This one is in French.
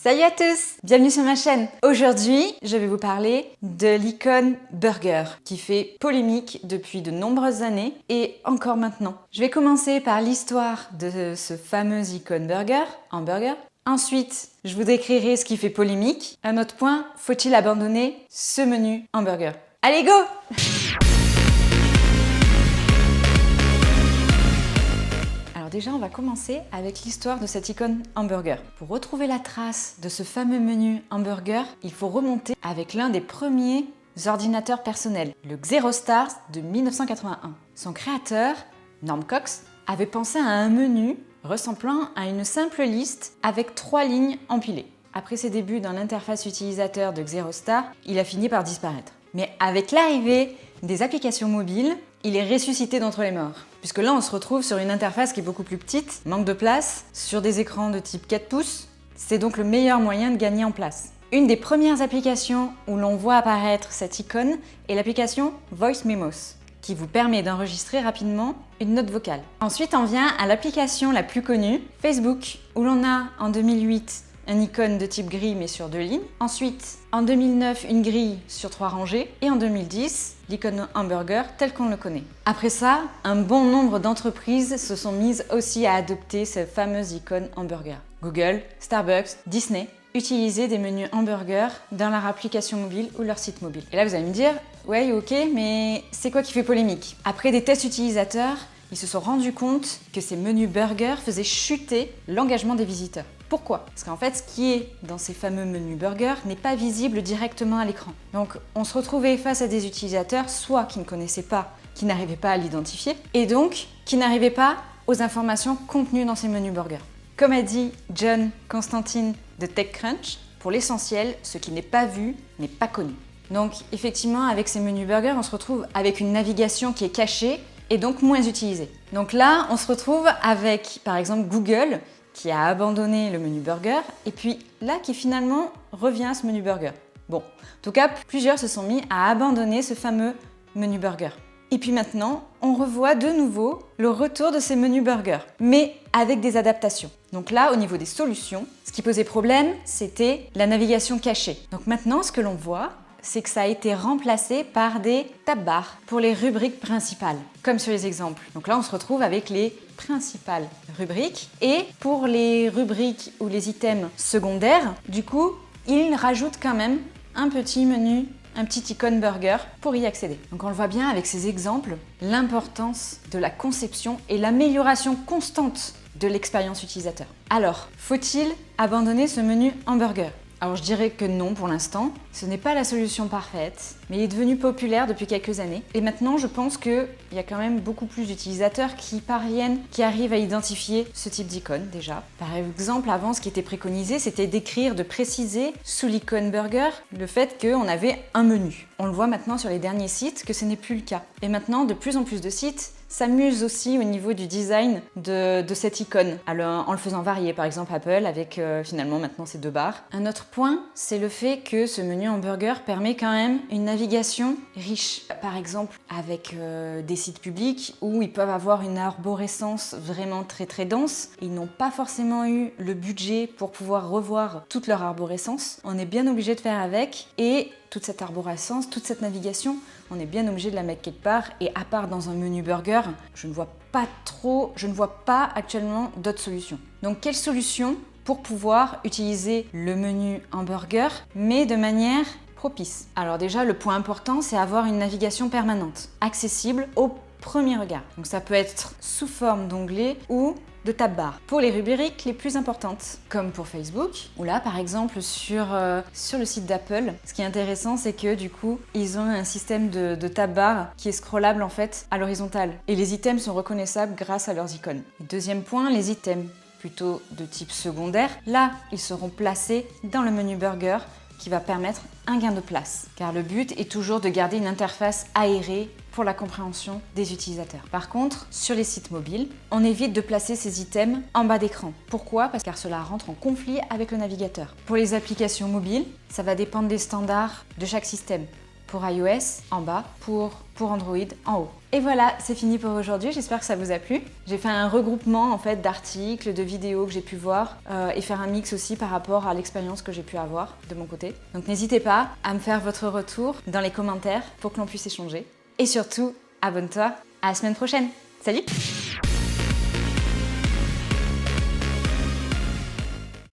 Salut à tous, bienvenue sur ma chaîne. Aujourd'hui, je vais vous parler de l'icône burger qui fait polémique depuis de nombreuses années et encore maintenant. Je vais commencer par l'histoire de ce fameux icône burger, hamburger. Ensuite, je vous décrirai ce qui fait polémique. Un autre point, faut-il abandonner ce menu hamburger? Allez, go! Déjà, on va commencer avec l'histoire de cette icône hamburger. Pour retrouver la trace de ce fameux menu hamburger, il faut remonter avec l'un des premiers ordinateurs personnels, le Xerostar de 1981. Son créateur, Norm Cox, avait pensé à un menu ressemblant à une simple liste avec 3 lignes empilées. Après ses débuts dans l'interface utilisateur de Xerostar, il a fini par disparaître. Mais avec l'arrivée des applications mobiles, il est ressuscité d'entre les morts. Puisque là, on se retrouve sur une interface qui est beaucoup plus petite, manque de place, sur des écrans de type 4 pouces. C'est donc le meilleur moyen de gagner en place. Une des premières applications où l'on voit apparaître cette icône est l'application Voice Memos, qui vous permet d'enregistrer rapidement une note vocale. Ensuite, on vient à l'application la plus connue, Facebook, où l'on a en 2008 une icône de type grille mais sur 2 lignes. Ensuite, en 2009, une grille sur 3 rangées. Et en 2010, l'icône hamburger tel qu'on le connaît. Après ça, un bon nombre d'entreprises se sont mises aussi à adopter cette fameuse icône hamburger. Google, Starbucks, Disney utilisaient des menus hamburger dans leur application mobile ou leur site mobile. Et là, vous allez me dire, ouais, ok, mais c'est quoi qui fait polémique? Après des tests utilisateurs, ils se sont rendus compte que ces menus burger faisaient chuter l'engagement des visiteurs. Pourquoi? Parce qu'en fait, ce qui est dans ces fameux menus burger n'est pas visible directement à l'écran. Donc, on se retrouvait face à des utilisateurs, soit qui ne connaissaient pas, qui n'arrivaient pas à l'identifier, et donc qui n'arrivaient pas aux informations contenues dans ces menus burger. Comme a dit John Constantine de TechCrunch, pour l'essentiel, ce qui n'est pas vu n'est pas connu. Donc, effectivement, avec ces menus burger, on se retrouve avec une navigation qui est cachée et donc moins utilisée. Donc là, on se retrouve avec, par exemple, Google, qui a abandonné le menu burger, et puis là qui finalement revient à ce menu burger. Bon, en tout cas, plusieurs se sont mis à abandonner ce fameux menu burger. Et puis maintenant, on revoit de nouveau le retour de ces menus burger, mais avec des adaptations. Donc là, au niveau des solutions, ce qui posait problème, c'était la navigation cachée. Donc maintenant, ce que l'on voit, c'est que ça a été remplacé par des tab bars pour les rubriques principales, comme sur les exemples. Donc là, on se retrouve avec les principales rubriques. Et pour les rubriques ou les items secondaires, du coup, ils rajoutent quand même un petit menu, un petit icône burger pour y accéder. Donc on le voit bien avec ces exemples, l'importance de la conception et l'amélioration constante de l'expérience utilisateur. Alors, faut-il abandonner ce menu hamburger ? Alors je dirais que non pour l'instant, ce n'est pas la solution parfaite, mais il est devenu populaire depuis quelques années. Et maintenant je pense qu'il y a quand même beaucoup plus d'utilisateurs qui arrivent à identifier ce type d'icône déjà. Par exemple, avant ce qui était préconisé, c'était d'écrire, de préciser sous l'icône burger le fait qu'on avait un menu. On le voit maintenant sur les derniers sites que ce n'est plus le cas. Et maintenant, de plus en plus de sites s'amusent aussi au niveau du design de cette icône, alors, en le faisant varier, par exemple Apple avec finalement maintenant ces 2 barres. Un autre point, c'est le fait que ce menu hamburger permet quand même une navigation riche. Par exemple avec des sites publics où ils peuvent avoir une arborescence vraiment très très dense. Ils n'ont pas forcément eu le budget pour pouvoir revoir toute leur arborescence. On est bien obligé de faire avec, et toute cette arborescence, toute cette navigation, on est bien obligé de la mettre quelque part, et à part dans un menu burger, je ne vois pas actuellement d'autres solutions. Donc quelle solution pour pouvoir utiliser le menu hamburger, mais de manière propice? Alors déjà, le point important, c'est avoir une navigation permanente, accessible au premier regard. Donc ça peut être sous forme d'onglet ou de tab bar pour les rubriques les plus importantes, comme pour Facebook, ou là par exemple sur le site d'Apple. Ce qui est intéressant, c'est que du coup ils ont un système de tab bar qui est scrollable en fait à l'horizontale, et les items sont reconnaissables grâce à leurs icônes. Et deuxième point, les items plutôt de type secondaire, là ils seront placés dans le menu burger, qui va permettre un gain de place, car le but est toujours de garder une interface aérée pour la compréhension des utilisateurs. Par contre, sur les sites mobiles, on évite de placer ces items en bas d'écran. Pourquoi? Car cela rentre en conflit avec le navigateur. Pour les applications mobiles, ça va dépendre des standards de chaque système. pour iOS en bas, pour Android en haut. Et voilà, c'est fini pour aujourd'hui, j'espère que ça vous a plu. J'ai fait un regroupement en fait d'articles, de vidéos que j'ai pu voir et faire un mix aussi par rapport à l'expérience que j'ai pu avoir de mon côté. Donc n'hésitez pas à me faire votre retour dans les commentaires pour que l'on puisse échanger. Et surtout, abonne-toi, à la semaine prochaine. Salut!